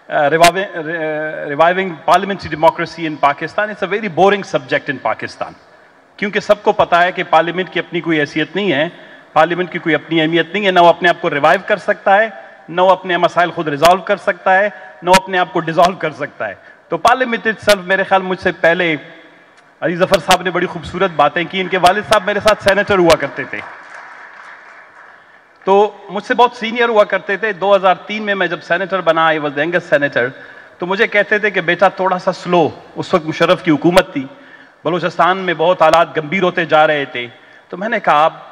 reviving parliamentary democracy in Pakistan. It's a very boring subject in Pakistan. क्योंकि सबको पता है कि पार्लियामेंट की अपनी कोई हैसियत नहीं है, पार्लियामेंट की कोई अपनी अहमियत नहीं है, ना वो अपने आप को रिवाइव कर सकता है, ना वो अपने मसाइल खुद रिजॉल्व कर सकता है, ना वो अपने आप को डिसॉल्व कर सकता है. तो पार्लियामेंट इटसेल्फ, मेरे ख्याल मुझसे पहले अली जफर साहब ने बड़ी खूबसूरत बातें की. इनके वालिद साहब मेरे साथ सेनेटर हुआ करते थे, तो मुझसे बहुत सीनियर हुआ करते थे. 2003 में मैं जब सेनेटर बना, I was the youngest senator, तो मुझे कहते थे कि बेटा थोड़ा सा स्लो. उस वक्त मुशर्रफ की हुकूमत थी, बलूचिस्तान में बहुत हालात गंभीर होते जा रहे थे. तो मैंने कहा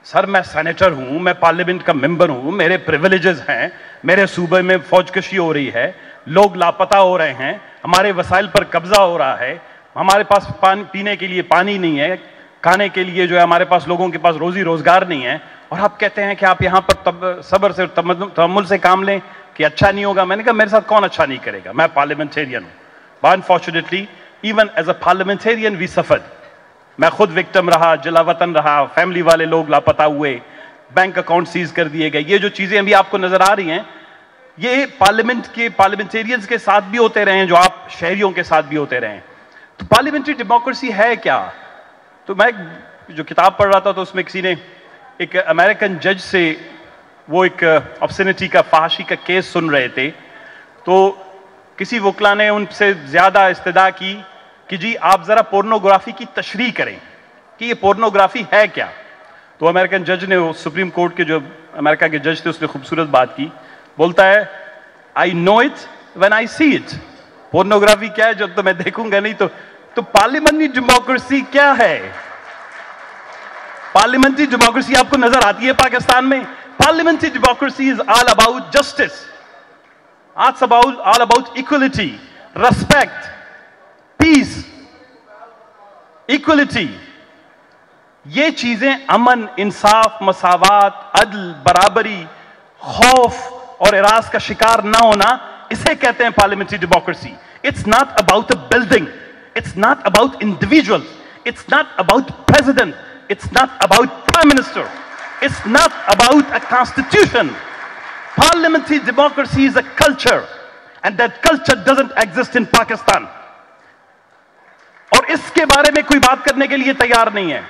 सर मैं सेनेटर हूं, मैं पार्लियामेंट का मेंबर हूं, मेरे प्रिविलेजेस हैं, मेरे सूबे में फौजकशी हो रही है, लोग लापता हो रहे हैं, हमारे वसाइल पर कब्जा हो रहा है, हमारे पास पीने के लिए पानी नहीं है, खाने के लिए जो है हमारे पास लोगों के पास रोजी रोजगार नहीं है, और आप कहते हैं कि आप यहाँ पर सब्र से तहम्मुल से काम लें कि अच्छा नहीं होगा. मैंने कहा मेरे साथ कौन अच्छा नहीं करेगा, मैं पार्लियामेंटेरियन हूँ. But unfortunately even as a parliamentarian we suffered. मैं खुद विक्टिम रहा, जलावतन रहा, फैमिली वाले लोग लापता हुए, बैंक अकाउंट सीज कर दिए गए. ये जो चीजें अभी आपको नजर आ रही हैं, ये पार्लियामेंटेरियंस के साथ भी होते रहे हैं, जो आप शहरियों के साथ भी होते रहे. तो पार्लियामेंट्री डेमोक्रेसी है क्या? तो मैं जो किताब पढ़ रहा था तो उसमें किसी ने एक अमेरिकन जज से वो एक ऑब्सेनिटी का, फहाशी का केस सुन रहे थे. तो किसी वकला ने उनसे ज्यादा इस्तदा की कि जी आप जरा पोर्नोग्राफी की तशरीह करें कि ये पोर्नोग्राफी है क्या. तो अमेरिकन जज ने, सुप्रीम कोर्ट के जो अमेरिका के जज थे, उसने खूबसूरत बात की. बोलता है I know it when I see it. Pornography क्या है जब तो मैं देखूंगा नहीं. तो पार्लियामेंट्री डेमोक्रेसी क्या है? पार्लियामेंट्री डेमोक्रेसी आपको नजर आती है पाकिस्तान में? Parliamentary democracy is all about justice, all about equality, respect, peace, equality. ये चीजें अमन, इंसाफ, मसावात, अदल, बराबरी, खौफ और इराज का शिकार ना होना, इसे कहते हैं parliamentary democracy. It's not about a building, it's not about individual, it's not about president, it's not about prime minister, it's not about a constitution. Parliamentary democracy is a culture, and that culture doesn't exist in Pakistan. और इसके बारे में कोई बात करने के लिए तैयार नहीं है.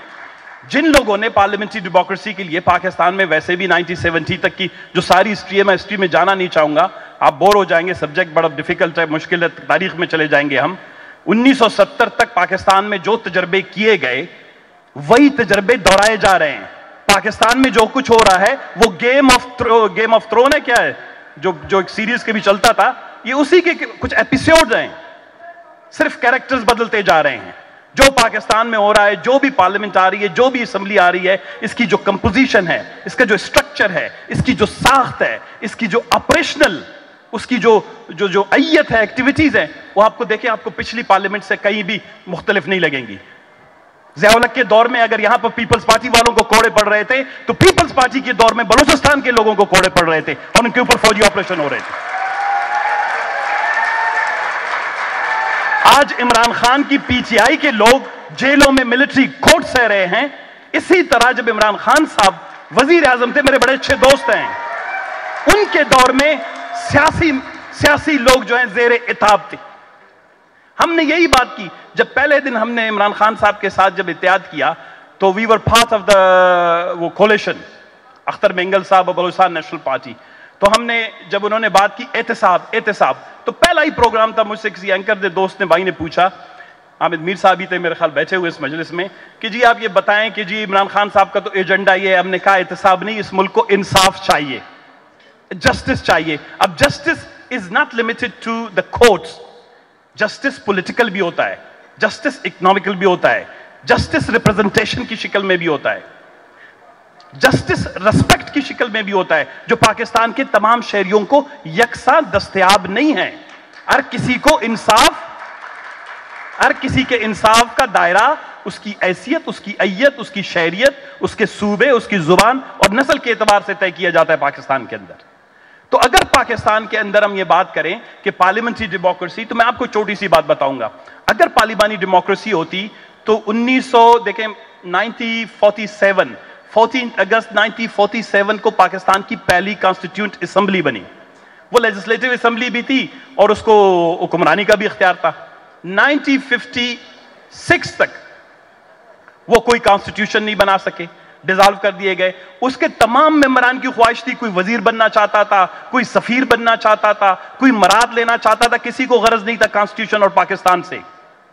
जिन लोगों ने पार्लियामेंट्री डेमोक्रेसी के लिए पाकिस्तान में, वैसे भी 1970 तक की जो सारी हिस्ट्री है, मैं हिस्ट्री में जाना नहीं चाहूंगा, आप बोर हो जाएंगे, सब्जेक्ट बड़ा डिफिकल्ट है, मुश्किल है, तारीख में चले जाएंगे हम. 1970 तक पाकिस्तान में जो तजर्बे किए गए वही तजर्बे दोहराए जा रहे हैं. पाकिस्तान में जो कुछ हो रहा है वो गेम ऑफ थ्रोन है. क्या है जो एक सीरीज के भी चलता था, ये उसी के कुछ एपिसोड हैं, सिर्फ कैरेक्टर्स बदलते जा रहे हैं. जो पाकिस्तान में हो रहा है, जो भी पार्लियामेंट आ रही है, जो भी असेंबली आ रही है, इसकी जो कंपोजिशन है, इसका जो स्ट्रक्चर है, इसकी जो साख्त है, इसकी जो ऑपरेशनल, उसकी जो अय्यत है, एक्टिविटीज है, वो आपको देखें, आपको पिछली पार्लियामेंट से कहीं भी मुख्तलिफ नहीं लगेंगी. ज़िया-उल-हक के दौर में अगर यहां पर पीपल्स पार्टी वालों को कोड़े पड़ रहे थे, तो पीपल्स पार्टी के दौर में बलूचिस्तान के लोगों को कोड़े पड़ रहे थे और उनके ऊपर फौजी ऑपरेशन हो रहे थे. आज इमरान खान की पीटीआई के लोग जेलों में मिलिट्री कोर्ट सह रहे हैं. इसी तरह जब इमरान खान साहब वजीर आजम थे, मेरे बड़े अच्छे दोस्त हैं, उनके दौर में सियासी लोग जो हैं जेर इताब थे. हमने यही बात की जब पहले दिन हमने इमरान खान साहब के साथ जब इत्तेहाद किया, तो we were part of the वो कोलिशन, अख्तर मेंगल साहब और बलूचिस्तान नेशनल पार्टी. तो हमने जब उन्होंने बात की एहतसाब, तो पहला ही प्रोग्राम था, मुझसे किसी एंकर ने, दोस्त ने, भाई ने पूछा, आमिद मीर साहब ही थे मेरे ख्याल बैठे हुए इस मजलिस में, कि जी आप ये बताएं कि जी इमरान खान साहब का तो एजेंडा ये है. हमने कहा एहतसाब नहीं, इस मुल्क को इंसाफ चाहिए, जस्टिस चाहिए. अब justice is not limited to the courts. Justice political भी होता है, जस्टिस इकोनॉमिकल भी होता है, जस्टिस रिप्रेजेंटेशन की शक्ल में भी होता है, जस्टिस रेस्पेक्ट की शक्ल में भी होता है, जो पाकिस्तान के तमाम शहरियों को यकसा दस्तयाब नहीं है. हर किसी को इंसाफ, हर किसी के इंसाफ का दायरा, उसकी हैसियत, उसकी अय्यत, उसकी शहरियत, उसके सूबे, उसकी जुबान और नस्ल के एतबार से तय किया जाता है पाकिस्तान के अंदर. तो अगर पाकिस्तान के अंदर हम ये बात करें कि पार्लियामेंट्री डेमोक्रेसी, तो मैं आपको छोटी सी बात बताऊंगा. अगर पार्लियामानी डेमोक्रेसी होती तो 1947 14 अगस्त 1947 को पाकिस्तान की पहली कॉन्स्टिट्यूंट असेंबली बनी. वो लेजिस्लेटिव असेंबली भी थी और उसको हुक्मरानी का भी इख्तियार था। 1956 तक वो कोई कॉन्स्टिट्यूशन नहीं बना सके, डिसॉल्व कर दिए गए। उसके तमाम मेंबरान की ख्वाहिश थी, कोई वजीर बनना चाहता था, कोई सफीर बनना चाहता था, कोई मराद लेना चाहता था, किसी को गरज नहीं था कॉन्स्टिट्यूशन और पाकिस्तान से।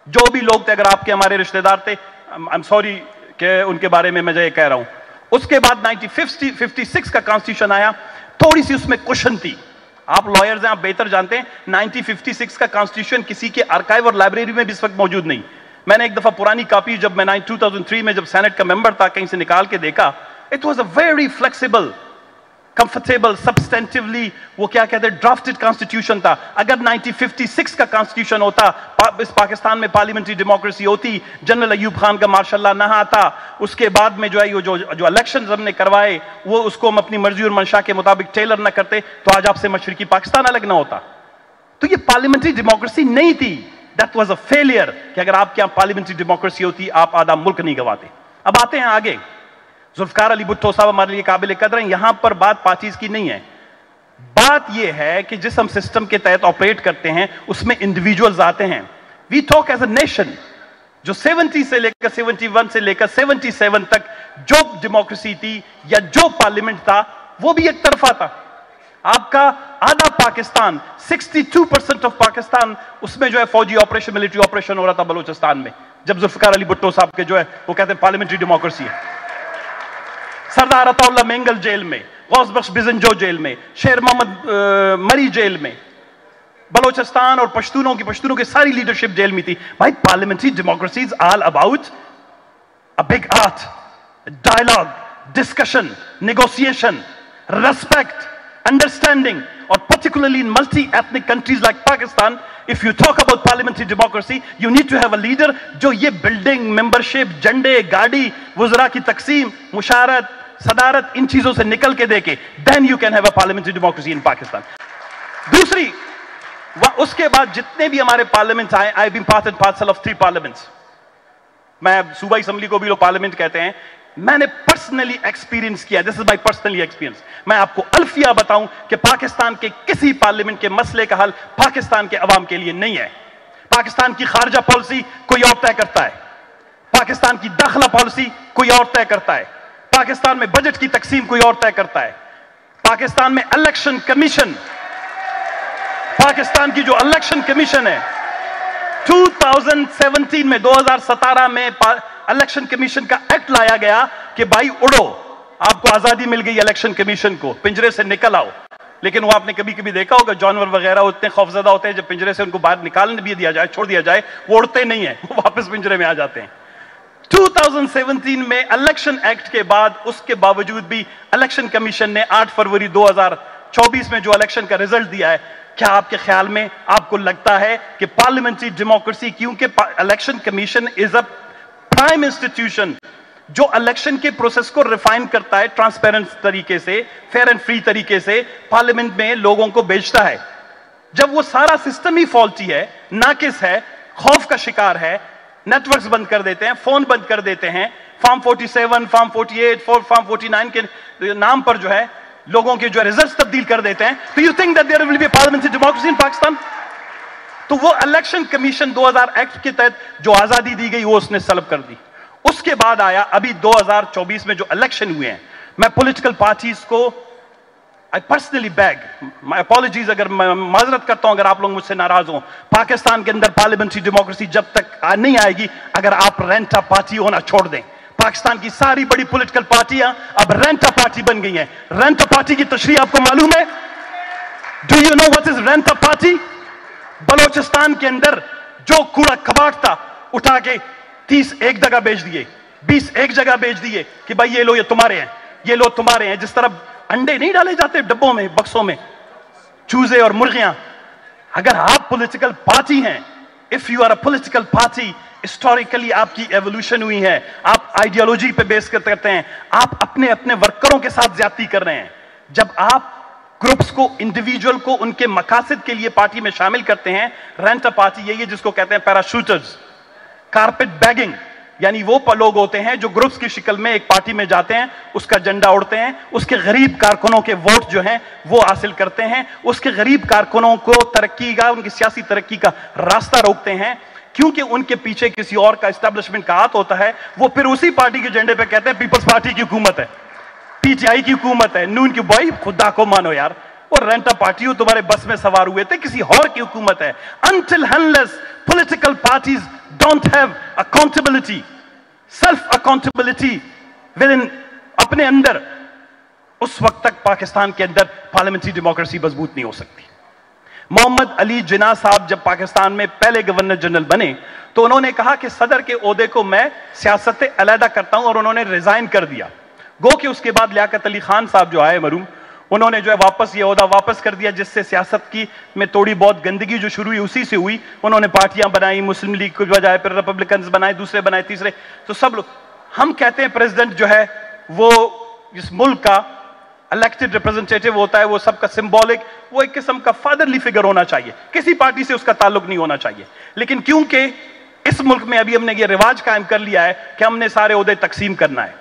जो भी लोग थे, अगर आपके हमारे रिश्तेदार थे, आई एम सॉरी कि उनके बारे में मैं ये कह रहा हूं। उसके बाद 1956 का कॉन्स्टिट्यूशन आया, थोड़ी सी उसमें क्वेश्चन थी। आप लॉयर्स हैं, आप बेहतर जानते हैं, 1956 का कॉन्स्टिट्यूशन किसी के आर्काइव और लाइब्रेरी में भी इस वक्त मौजूद नहीं। मैंने एक दफा पुरानी कॉपी जब मैं 2003 में जब सेनेट का मेंबर था, कहीं से निकाल के देखा, it was a very flexible, comfortable, substantively वो क्या कहते हैं, ड्राफ्टेड कॉन्स्टिट्यूशन था। अगर 1956 का कॉन्स्टिट्यूशन होता, इस पाकिस्तान में पार्लियामेंट्री डेमोक्रेसी होती, जनरल अयूब खान का मार्शल ना आता, उसके बाद में जो है जो इलेक्शंस हमने करवाए वो उसको हम अपनी मर्जी और मंशा के मुताबिक टेलर ना करते, तो आज आपसे मशरकी पाकिस्तान अलग ना होता। तो ये पार्लियामेंट्री डेमोक्रेसी नहीं थी। दैट वाज अ फेलियर कि अगर आपके यहां पार्लियामेंट्री डेमोक्रेसी होती, आप आधा मुल्क नहीं गवाते। अब आते हैं आगे। जुल्फकार अली भुट्टो साहब हमारे लिए काबिल कदर हैं। यहां पर बात पार्टीज की नहीं है, बात यह है कि जिस हम सिस्टम के तहत ऑपरेट करते हैं उसमें इंडिविजुअल्स आते हैं। We talk as a nation. जो 70 से लेकर 71 से लेकर 77 तक जो डेमोक्रेसी थी या जो पार्लियामेंट था वो भी एक तरफा था। आपका आधा पाकिस्तान, 62% ऑफ पाकिस्तान, उसमें जो है फौजी ऑपरेशन, मिलिट्री ऑपरेशन हो रहा था बलूचिस्तान में, जब जुल्फकार अली भुट्टो साहब के जो है वो कहते हैं पार्लियामेंट्री डेमोक्रेसी है। सरदार अताउल्लाह मेंगल जेल में, गौस बख्श बिजनजो जेल में, शेर मोहम्मद मरी जेल में, बलोचिस्तान और पश्तूनों की सारी लीडरशिप जेल में थी। भाई parliamentary democracy is all about a big art, dialogue, discussion, negotiation, respect, understanding, और particularly in multi-ethnic countries like Pakistan, if you talk about parliamentary democracy, you need to have a leader जो ये building, membership, झंडे, गाड़ी, वज़रा की तकसीम, मुशारत, सदारत, इन चीजों से निकल के देके, then you can have a parliamentary democracy in Pakistan। दूसरी, उसके बाद जितने भी हमारे पार्लियामेंट आए, I've been part and parcel of 3 parliaments। मैं सूबाई असेंबली को भी लोग पार्लियामेंट कहते हैं। मैंने पर्सनली एक्सपीरियंस किया, this is my personally experience. मैं आपको अल्फिया बताऊं कि पाकिस्तान के किसी पार्लियामेंट के मसले का हल पाकिस्तान के अवाम के लिए नहीं है। पाकिस्तान की खारजा पॉलिसी कोई और तय करता है, पाकिस्तान की दाखिला पॉलिसी कोई और तय करता है, पाकिस्तान में बजट की तकसीम कोई और तय करता है, पाकिस्तान में इलेक्शन कमीशन, पाकिस्तान की जो इलेक्शन कमीशन है 2017 में, 2017 में इलेक्शन कमीशन का एक्ट लाया गया कि भाई उड़ो, आपको आजादी मिल गई इलेक्शन कमीशन को, पिंजरे से निकल आओ। लेकिन वो आपने कभी कभी देखा होगा, जानवर वगैरह उतने खौफजदा होते हैं, जब पिंजरे से उनको बाहर निकाल भी दिया जाए, छोड़ दिया जाए, वो उड़ते नहीं है, वो वापस पिंजरे में आ जाते हैं। 2017 में इलेक्शन एक्ट के बाद, उसके बावजूद भी इलेक्शन कमीशन ने 8 फरवरी 2024 में जो इलेक्शन का रिजल्ट दिया है, क्या आपके ख्याल में, आपको लगता है कि पार्लियामेंट्री डेमोक्रेसी, क्योंकि election commission is a prime institution जो इलेक्शन के प्रोसेस को रिफाइन करता है, ट्रांसपेरेंट तरीके से, फेयर एंड फ्री तरीके से पार्लियामेंट में लोगों को भेजता है, जब वो सारा सिस्टम ही फॉल्टी है, नाकिस है, खौफ का शिकार है, नेटवर्क्स बंद कर देते हैं, फोन बंद कर देते हैं, फॉर्म 47, फॉर्म 48, फॉर्म 49 के नाम पर जो है लोगों के जो रिजल्ट्स तब्दील कर देते हैं, तो you think that there will be parliamentary democracy in Pakistan? तो वो इलेक्शन कमीशन 2000 एक्ट के तहत जो आजादी दी गई वो उसने सल्ब कर दी। उसके बाद आया अभी 2024 में जो इलेक्शन हुए हैं, मैं पॉलिटिकल पार्टीज को I personally bag my apologies, अगर मैं माजरत करता हूं अगर आप लोग मुझसे नाराज हो, पाकिस्तान के अंदर पार्लियामेंट्री डेमोक्रेसी जब तक नहीं आएगी अगर आप रेंटा पार्टी होना छोड़ दें। पाकिस्तान की सारी बड़ी पॉलिटिकल पार्टियां अब रेंटा पार्टी बन गई हैं। रेंटा पार्टी की तशरीह आपको मालूम है? Do you know what is rent a party? Balochistan के अंदर जो कूड़ा कबाड़ था उठा के 30 एक जगह बेच दिए, 20 एक जगह बेच दिए कि भाई ये लो, ये तुम्हारे हैं, ये लो तुम्हारे हैं। जिस तरह अंडे नहीं डाले जाते डब्बों में, बक्सों में, चूजे और मुर्गियां, अगर आप पॉलिटिकल पार्टी हैं, if you are a political party, historically आपकी एवोल्यूशन हुई है, आप आइडियोलॉजी पे बेस करते हैं, आप अपने अपने वर्करों के साथ ज्यादती कर रहे हैं। जब आप ग्रुप्स को, इंडिविजुअल को उनके मकासद के लिए पार्टी में शामिल करते हैं, रेंट अ पार्टी यही है जिसको कहते हैं पैराशूटर्स, कारपेट बैगिंग, यानी वो लोग होते हैं जो ग्रुप्स की शक्ल में एक पार्टी में जाते हैं, उसका झंडा उड़ते हैं, उसके गरीब कारकुनों के वोट जो हैं वो हासिल करते हैं, उसके गरीब कारकुनों को तरक्की का, उनकी सियासी तरक्की का रास्ता रोकते हैं, क्योंकि उनके पीछे किसी और का एस्टेब्लिशमेंट का हाथ होता है। वो फिर उसी पार्टी के झंडे पे कहते हैं पीपल्स पार्टी की हुकूमत है, पीटीआई की हुकूमत है, नून की। भाई खुदा को मानो यार, और रेंटा पार्टी हो तुम्हारे बस में सवार हुए थे, किसी और की हुकूमत है। Until unless political parties don't have accountability, self accountability within अपने अंदर, उस वक्त तक पाकिस्तान के अंदर पार्लियामेंट्री डेमोक्रेसी मजबूत नहीं हो सकती। मोहम्मद अली जिन्ना साहब जब पाकिस्तान में पहले गवर्नर जनरल बने तो उन्होंने कहा कि सदर के ओहदे को मैं सियासत से अलहदा करता हूं, और उन्होंने रिजाइन कर दिया। गो कि उसके बाद लियाकत अली खान साहब जो आए मरूम, उन्होंने जो है वापस ये ओहदा वापस कर दिया, जिससे सियासत की में थोड़ी बहुत गंदगी जो शुरू हुई उसी से हुई। उन्होंने पार्टियां बनाई, मुस्लिम लीग को बजाय फिर रिपब्लिकन बनाए, दूसरे बनाए, तीसरे, तो सब लोग। हम कहते हैं प्रेसिडेंट जो है वो इस मुल्क का इलेक्टेड रिप्रेजेंटेटिव होता है, वो सबका सिंबॉलिक, वो एक किस्म का फादरली फिगर होना चाहिए, किसी पार्टी से उसका ताल्लुक नहीं होना चाहिए। लेकिन क्योंकि इस मुल्क में अभी हमने ये रिवाज कायम कर लिया है कि हमने सारे ओहदे तकसीम करना है,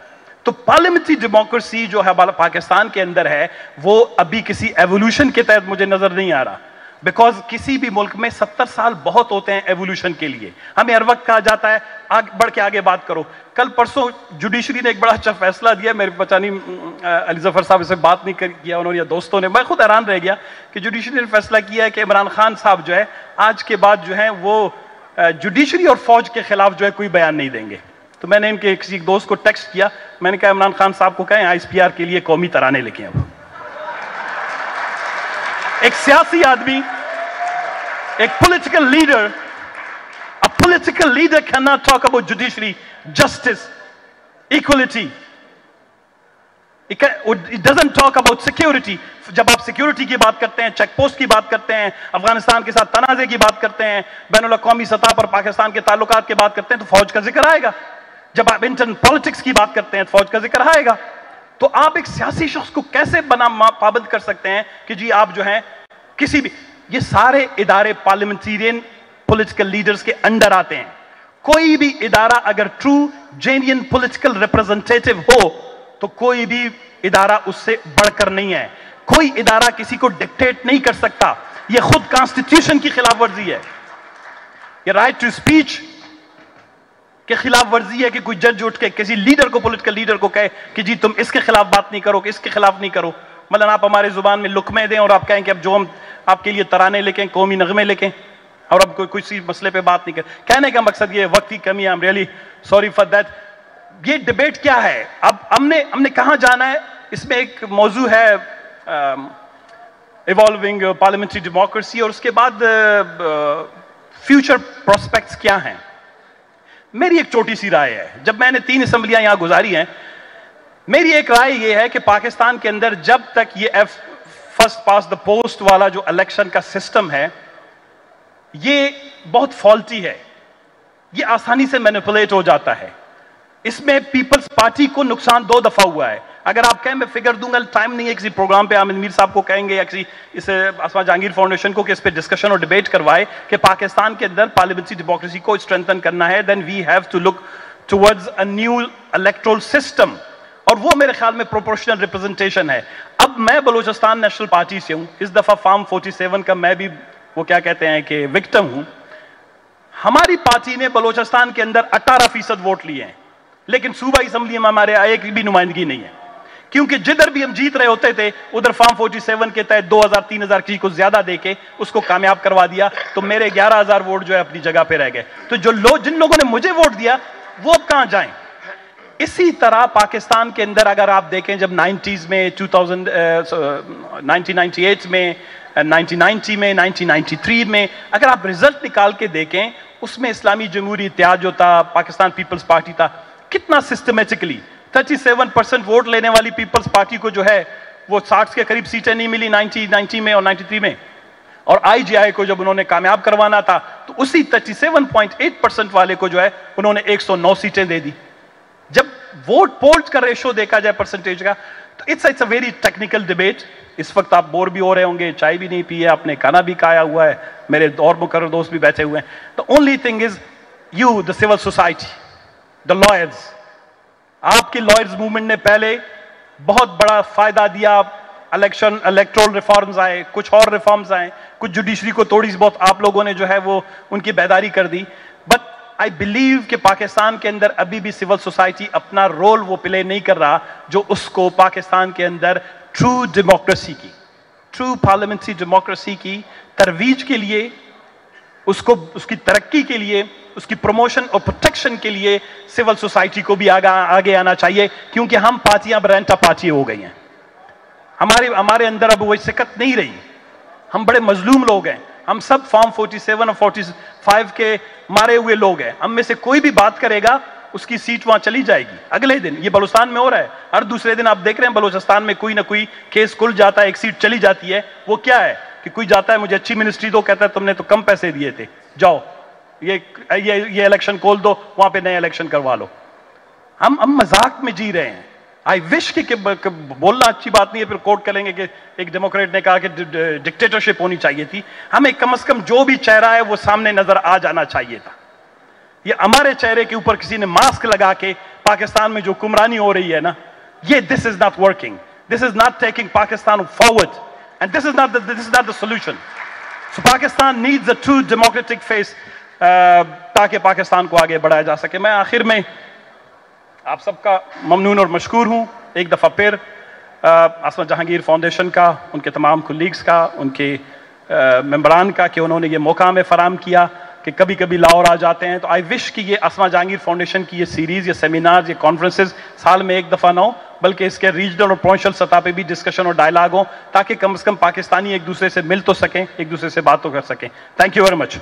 तो पार्लियामेंट्री डेमोक्रेसी जो है पाकिस्तान के अंदर है वो अभी किसी एवोल्यूशन के तहत मुझे नजर नहीं आ रहा। बिकॉज किसी भी मुल्क में 70 साल बहुत होते हैं एवोल्यूशन के लिए। हमें हर वक्त कहा जाता है बढ़ के आगे बात करो। कल परसों जुडिशरी ने एक बड़ा अच्छा फैसला दिया, मेरे पता नहीं अली जफर साहब इससे बात नहीं किया उन्होंने या दोस्तों ने, मैं खुद हैरान रह गया कि जुडिशरी ने फैसला किया है कि इमरान खान साहब जो है आज के बाद जो है वो जुडिशरी और फौज के खिलाफ जो है कोई बयान नहीं देंगे। तो मैंने इनके किसी दोस्त को टेक्स्ट किया, मैंने कहा इमरान खान साहब को कहें ISPR के लिए कौमी तराने लिखे हैं। एक सियासी आदमी, एक political leader, a political leader cannot talk about judiciary, justice, equality. It doesn't talk about security. जब आप सिक्योरिटी की बात करते हैं, चेक पोस्ट की बात करते हैं, अफगानिस्तान के साथ तनाज़े की बात करते हैं, बैनुल अक़वामी सतह पर पाकिस्तान के ताल्लुकात की बात करते हैं, तो फौज का जिक्र आएगा। जब आप इंटरनल पॉलिटिक्स की बात करते हैं तो फौज का जिक्र आएगा। तो आप एक सियासी शख्स को कैसे पाबंद कर सकते हैं कि जी आप जो हैं किसी भी, ये सारे इदारे पार्लियामेंटेरियन पॉलिटिकल लीडर्स के अंडर आते हैं। कोई भी इदारा अगर ट्रू जेन्युइन पॉलिटिकल रिप्रेजेंटेटिव हो तो कोई भी इदारा उससे बढ़कर नहीं है। कोई इदारा किसी को डिक्टेट नहीं कर सकता, ये खुद कॉन्स्टिट्यूशन की खिलाफ वर्जी है। ये राइट टू स्पीच के खिलाफ वर्जी है कि कोई जज उठ के किसी लीडर को, पॉलिटिकल लीडर को कहे कि जी तुम इसके खिलाफ बात नहीं करो, इसके खिलाफ नहीं करो। मतलब आप हमारे जुबान में लुकमे दें और आप कहें कि अब जो हम आपके लिए तराने लेके, कौमी नगमे लेके, और अब कोई किसी मसले पे बात नहीं कर। कहने का मकसद ये वक्त की कमी है, I am really sorry for that. ये डिबेट क्या है, अब हमने कहां जाना है, इसमें एक मौजू है इवॉल्विंग पार्लियामेंट्री डेमोक्रेसी, और उसके बाद फ्यूचर प्रोस्पेक्ट्स क्या हैं। मेरी एक छोटी सी राय है, जब मैंने 3 असेंबलियां यहां गुजारी हैं, मेरी एक राय यह है कि पाकिस्तान के अंदर जब तक ये फर्स्ट पास द पोस्ट वाला जो इलेक्शन का सिस्टम है ये बहुत फॉल्टी है, ये आसानी से मैनिपुलेट हो जाता है। इसमें पीपल्स पार्टी को नुकसान 2 दफा हुआ है। अगर आप कहें मैं फिगर दूंगा, टाइम नहीं है, किसी प्रोग्राम पे आमिर मीर साहब को कहेंगे या किसी इस आसमा जहांगीर फाउंडेशन को कि इस पे डिस्कशन और डिबेट करवाए कि पाकिस्तान के अंदर पार्लियामेंट्री डेमोक्रेसी को स्ट्रेंथन करना है, then we have to look towards a new electoral system, और वो मेरे ख्याल में प्रोपोर्शनल रिप्रेजेंटेशन है। अब मैं बलूचिस्तान नेशनल पार्टी से हूं, इस दफा फॉर्म 47 का मैं भी वो क्या कहते हैं कि विक्टिम हूं। हमारी पार्टी ने बलूचिस्तान के अंदर 18% वोट लिए हैं, लेकिन सूबाई असेंबली में हमारे एक भी नुमाइंदगी नहीं है, क्योंकि जिधर भी हम जीत रहे होते थे उधर फॉर्म 47 के तहत 2000-3000 किसी को ज्यादा देके उसको कामयाब करवा दिया, तो मेरे 11000 वोट जो है अपनी जगह पे रह गए। तो जिन लोगों ने मुझे वोट दिया वो अब कहां जाएं। इसी तरह पाकिस्तान के अंदर अगर आप देखें, जब 90s में 1998 में, 1990 में, 1993 में अगर आप रिजल्ट निकाल के देखें, उसमें इस्लामी जमहूरी इत्तेहाद जो था, पाकिस्तान पीपल्स पार्टी था, कितना सिस्टमेटिकली 37% वोट लेने वाली पीपल्स पार्टी को जो है वो 60 के करीब सीटें नहीं मिली 90 में और 93 में, और IGI को जब उन्होंने कामयाब करवाना था तो उसी 37.8% वाले को जो है उन्होंने 109 सीटें दे दी। जब वोट पोल्स का रेशो देखा जाए परसेंटेज का, तो it's a very technical debate. इस वक्त आप बोर भी हो रहे होंगे, चाय भी नहीं पी है आपने, खाना भी खाया हुआ है, मेरे और मुकर्रर दोस्त भी बैठे हुए हैं। The only thing is you the civil society, the lawyers. آپ کی لائرز موومنٹ نے پہلے بہت بڑا فائدہ دیا. الیکٹرول ریفارمز آئے, کچھ اور ریفارمز آئے, کچھ جوڈیشری کو تھوڑی سی بہت آپ لوگوں نے جو ہے وہ ان کی بیداری کر دی. بٹ آئی بلیو کہ پاکستان کے اندر ابھی بھی سول سوسائٹی اپنا رول وہ پلے نہیں کر رہا جو اس کو پاکستان کے اندر ٹرو ڈیموکریسی کی, ٹرو پارلیمنٹری ڈیموکریسی کی ترویج کے لیے, اس کی ترقی کے لیے, اس کی پروموشن اور پروٹیکشن کے لیے سول سوسائٹی کو بھی آگے آنا چاہیے. کیونکہ ہم پارٹیاں برینٹا پارٹی ہو گئی ہیں, ہمارے اندر اب وہی سکت نہیں رہی. ہم بڑے مظلوم لوگ ہیں, ہم سب فارم 47 اور 45 کے مارے ہوئے لوگ ہیں. ہم میں سے کوئی بھی بات کرے گا اس کی سیٹ وہاں چلی جائے گی اگلے دن. یہ بلوچستان میں ہو رہا ہے, ہر دوسرے دن آپ دیکھ رہے ہیں بلوچستان میں کوئی نہ کوئی کیس کھل جاتا ہے, ایک سیٹ چلی جاتی ہے. وہ کیا ہے کہ کوئی جاتا ہے مجھے اچھی منسٹری دو, کہتا ہے تم نے تو کم پیسے دیے تھے, جاؤ یہ الیکشن کھول دو, وہاں پہ نئے الیکشن کروا لو. ہم مذاق میں جی رہے ہیں. آئی وش کہ بولنا اچھی بات نہیں ہے, پھر کوٹ کریں گے کہ ایک ڈیموکریٹ نے کہا کہ ڈکٹیٹرشپ ہونی چاہیے تھی. ہمیں کم از کم جو بھی چہرہ ہے وہ سامنے نظر آ جانا چاہیے تھا. یہ ہمارے چہرے کے اوپر کسی نے ماسک لگا کے پاکستان میں جو حکمرانی ہو رہی ہے نا, یہ this is not working, this is not taking Pakistan forward, and this is not the solution. So Pakistan needs a true democratic face تاکہ پاکستان کو آگے بڑھایا جا سکے. میں آخر میں آپ سب کا ممنون اور مشکور ہوں ایک دفعہ پھر, عصمت جہانگیر فاؤنڈیشن کا, ان کے تمام کولیگز کا, ان کے ممبران کا, کہ انہوں نے یہ موقع ہمیں فراہم کیا کہ کبھی کبھی لاہور آ جاتے ہیں. تو آئی وش کہ یہ عصمت جہانگیر فاؤنڈیشن کی یہ سیریز, یہ سیمینار, یہ کانفرنسز سال میں ایک دفعہ نہ ہو, بلکہ اس کے ریجنل اور پروونشل سطح پہ بھی ڈسکشن اور ڈائلاگ ہوں, تاکہ کم از کم پاکستانی ایک دوسرے سے مل تو سکیں, ایک دوسرے سے بات تو کر سکیں. Thank you very much.